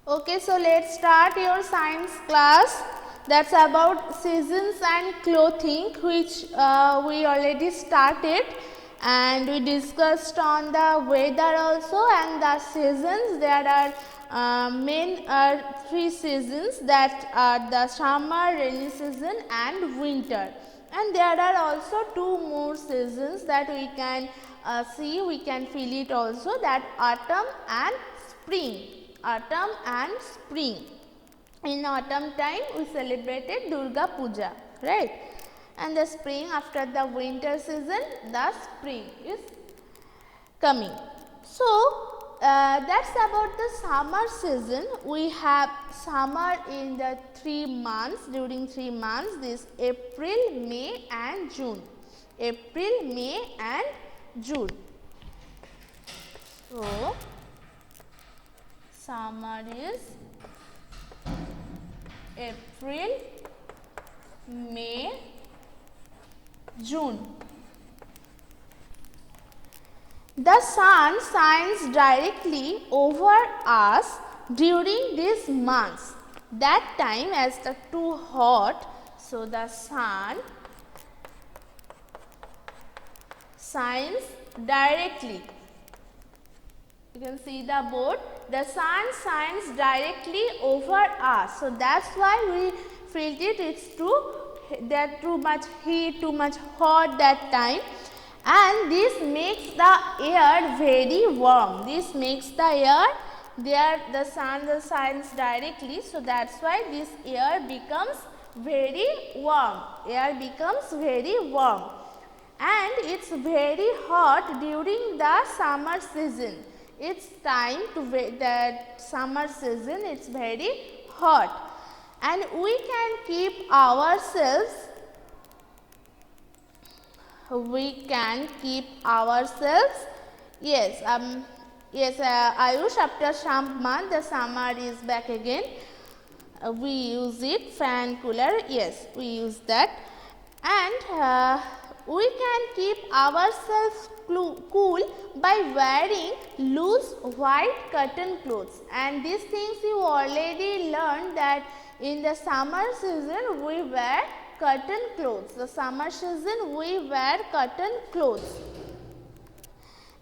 Okay, so let's start your science class. That's about seasons and clothing, which we already started, and we discussed on the weather also and the seasons. There are main three seasons, that are the summer, rainy season and winter. And there are also two more seasons that we can see, we can feel it also, that autumn and spring. Autumn and spring. In autumn time we celebrated Durga Puja, right? And the spring, after the winter season, the spring is coming. So, that's about the summer season. We have summer in the 3 months, during 3 months, this April, May and June. April, May and June. So, summer is April, May, June. The sun shines directly over us during these months. That time as the too hot, so the sun shines directly. You can see the board. The sun shines directly over us. So that's why we felt it. It's too much heat, too much hot that time. And this makes the air very warm. This makes the air, the sun shines directly. So that's why this air becomes very warm. Air becomes very warm. And it's very hot during the summer season. It's time to that summer season, it's very hot. And we can keep ourselves, yes, Ayush, after some month the summer is back again. We use it, fan, cooler, yes, we use that. And we can keep ourselves cool by wearing loose white cotton clothes. And these things you already learned, that in the summer season we wear cotton clothes. The summer season we wear cotton clothes.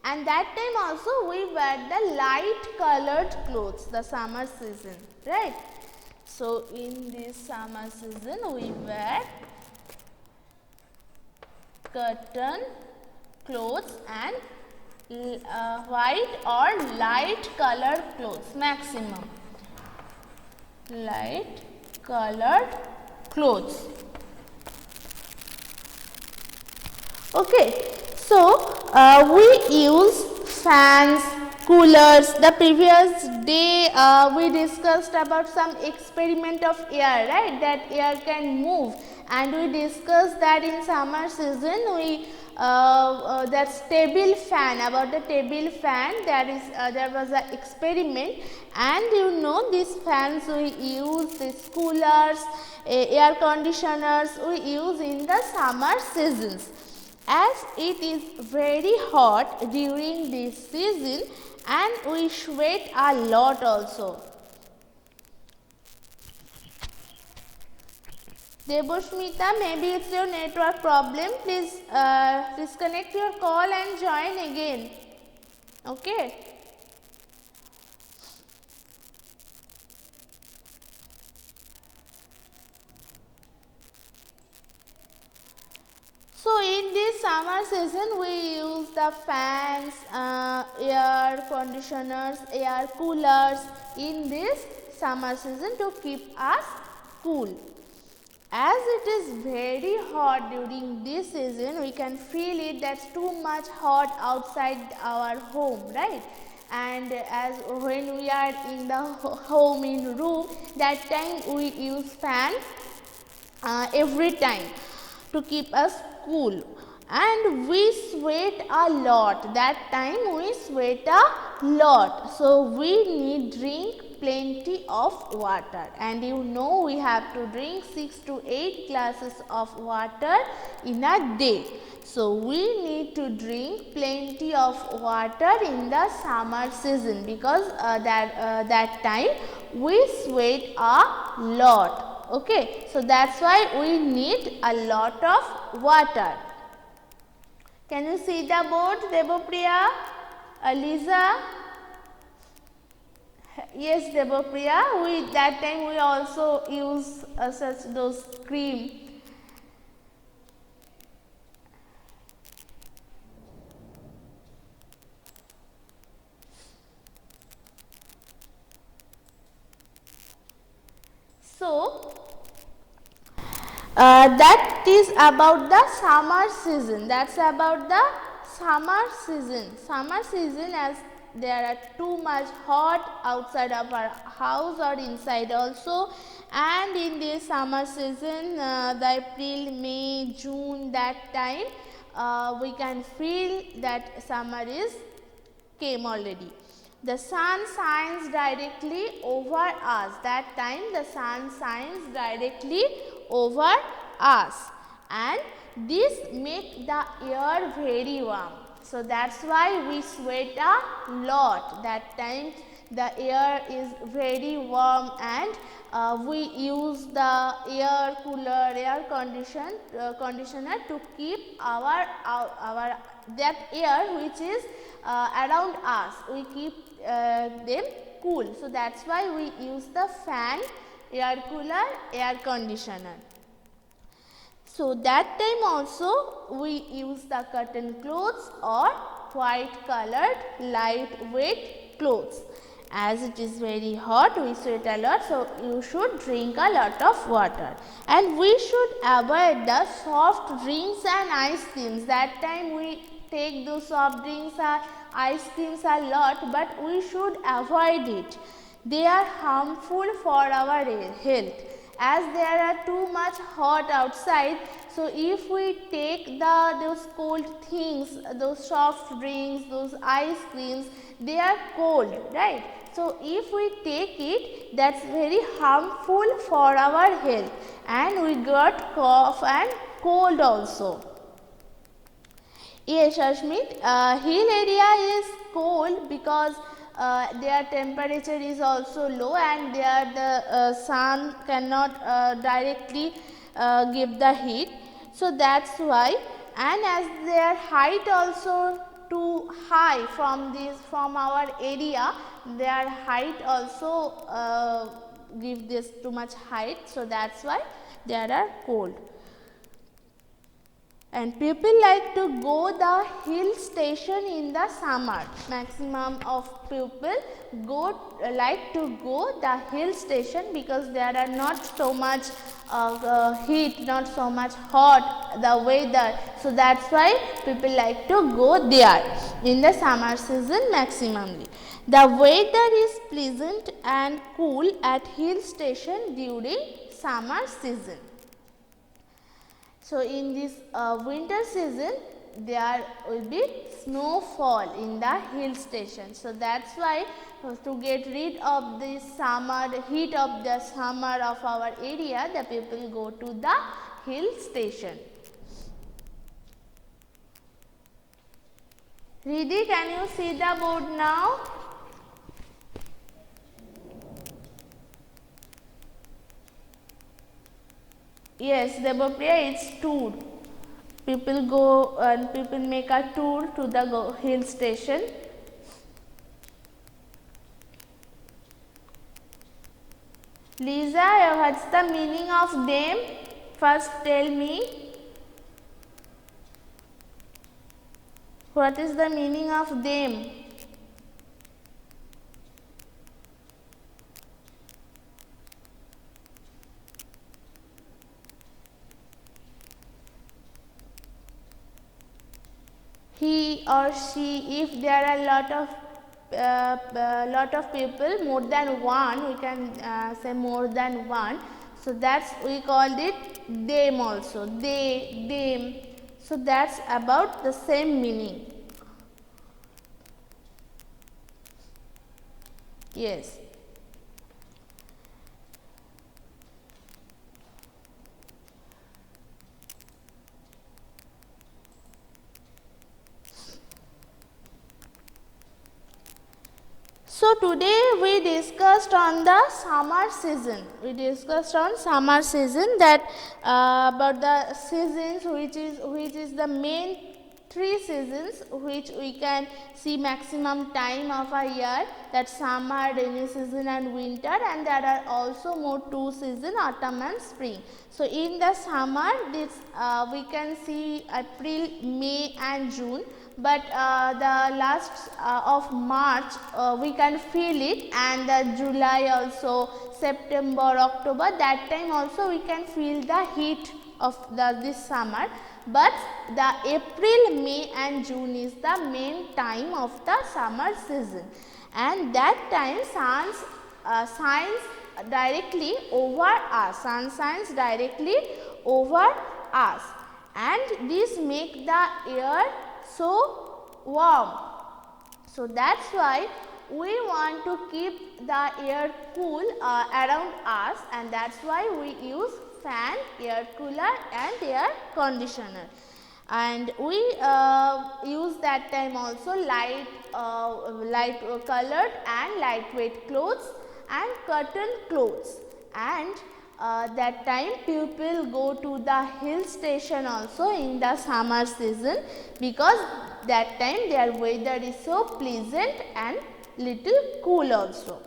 And that time also we wear the light colored clothes, the summer season, right? So, in this summer season we wear cotton clothes and white or light colored clothes, maximum light colored clothes. Okay, so we use fans, coolers. The previous day we discussed about some experiment of air, right? That air can move, and we discussed that in summer season we that's table fan, about the table fan, there was an experiment. And you know, these fans we use, these coolers, air conditioners we use in the summer seasons. As it is very hot during this season and we sweat a lot also. Deboshmita, maybe it's your network problem. Please disconnect your call and join again. Okay. So, in this summer season we use the fans, air conditioners, air coolers in this summer season to keep us cool. As it is very hot during this season, we can feel it, that's too much hot outside our home, right? And as when we are in the home, in room, that time we use fan every time to keep us cool. and we sweat a lot. That time we sweat a lot. So we need drink plenty of water, and you know we have to drink 6 to 8 glasses of water in a day. So we need to drink plenty of water in the summer season, because that time we sweat a lot. Okay, so that's why we need a lot of water. Can you see the board, Debopriya? Lisa? Yes, Debopriya, that time we also use such those cream. So, that is about the summer season. That's about the summer season. Summer season, as there are too much hot outside of our house or inside also, and in this summer season, the April, May, June, that time we can feel that summer is came already. The sun shines directly over us. That time the sun shines directly over us, and this make the air very warm. So that's why we sweat a lot. That time the air is very warm, and we use the air cooler, air conditioner to keep our that air which is around us, we keep them cool. So that's why we use the fan, air cooler, air conditioner. So that time also we use the cotton clothes or white colored lightweight clothes. As it is very hot, we sweat a lot, so you should drink a lot of water. And we should avoid the soft drinks and ice creams. That time we take those soft drinks or ice creams a lot, but we should avoid it. They are harmful for our health, as there are too much hot outside. So if we take those cold things, those soft drinks, those ice creams, they are cold, right? So if we take it, that's very harmful for our health, and we got cough and cold also. Yes, Ashmit, hill area is cold because their temperature is also low, and there the sun cannot directly give the heat. So that's why, and as their height also too high from our area, their height also give this too much height. So that's why they are cold. And people like to go the hill station in the summer. Maximum of people like to go the hill station, because there are not so much heat, not so much hot the weather. So that's why people like to go there in the summer season maximally. The weather is pleasant and cool at hill station during summer season. So in this winter season, there will be snowfall in the hill station. So that's why, to get rid of the summer, the heat of the summer of our area, the people go to the hill station. Riddhi, can you see the board now? Yes, Debopriya, it's tour. People go and people make a tour to the hill station. Lisa, what's the meaning of them? First tell me. What is the meaning of them? He or she, if there are lot of people, more than one, we can say more than one. So that's, we called it them also, they, them. So that's about the same meaning. Yes. So today we discussed on the summer season. We discussed on summer season that about the seasons which is the main 3 seasons which we can see maximum time of a year, that summer, rainy season and winter, and there are also more 2 seasons, autumn and spring. So in the summer this we can see April, May and June, but the last of March we can feel it, and the July also, September, October, that time also we can feel the heat of this summer. But the April, May and June is the main time of the summer season, and that time sun shines directly over us, sun shines directly over us, and this make the air so warm. So that's why we want to keep the air cool around us, and that's why we use fan, air cooler and air conditioner. And we use that time also light colored and lightweight clothes and cotton clothes, and that time people go to the hill station also in the summer season, because that time their weather is so pleasant and little cool also.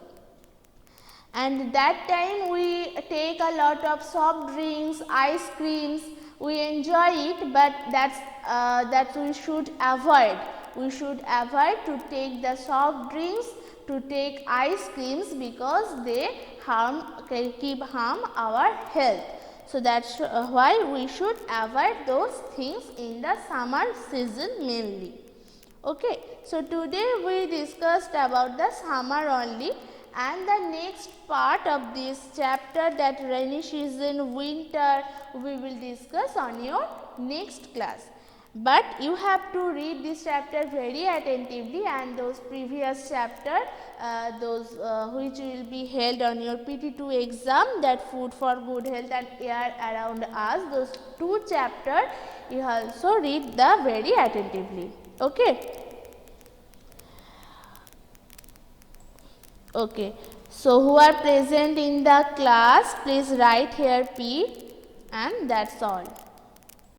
And that time we take a lot of soft drinks, ice creams, we enjoy it, but that we should avoid. We should avoid to take the soft drinks, to take ice creams, because they keep harm our health. So that's why we should avoid those things in the summer season mainly. Okay, so today we discussed about the summer only, and the next part of this chapter, that rainy season, winter, we will discuss on your next class. But you have to read this chapter very attentively, and those previous chapter, those which will be held on your PT2 exam, that food for good health and air around us, those 2 chapters you also read the very attentively. Okay. Okay. So who are present in the class, please write here P, and that's all.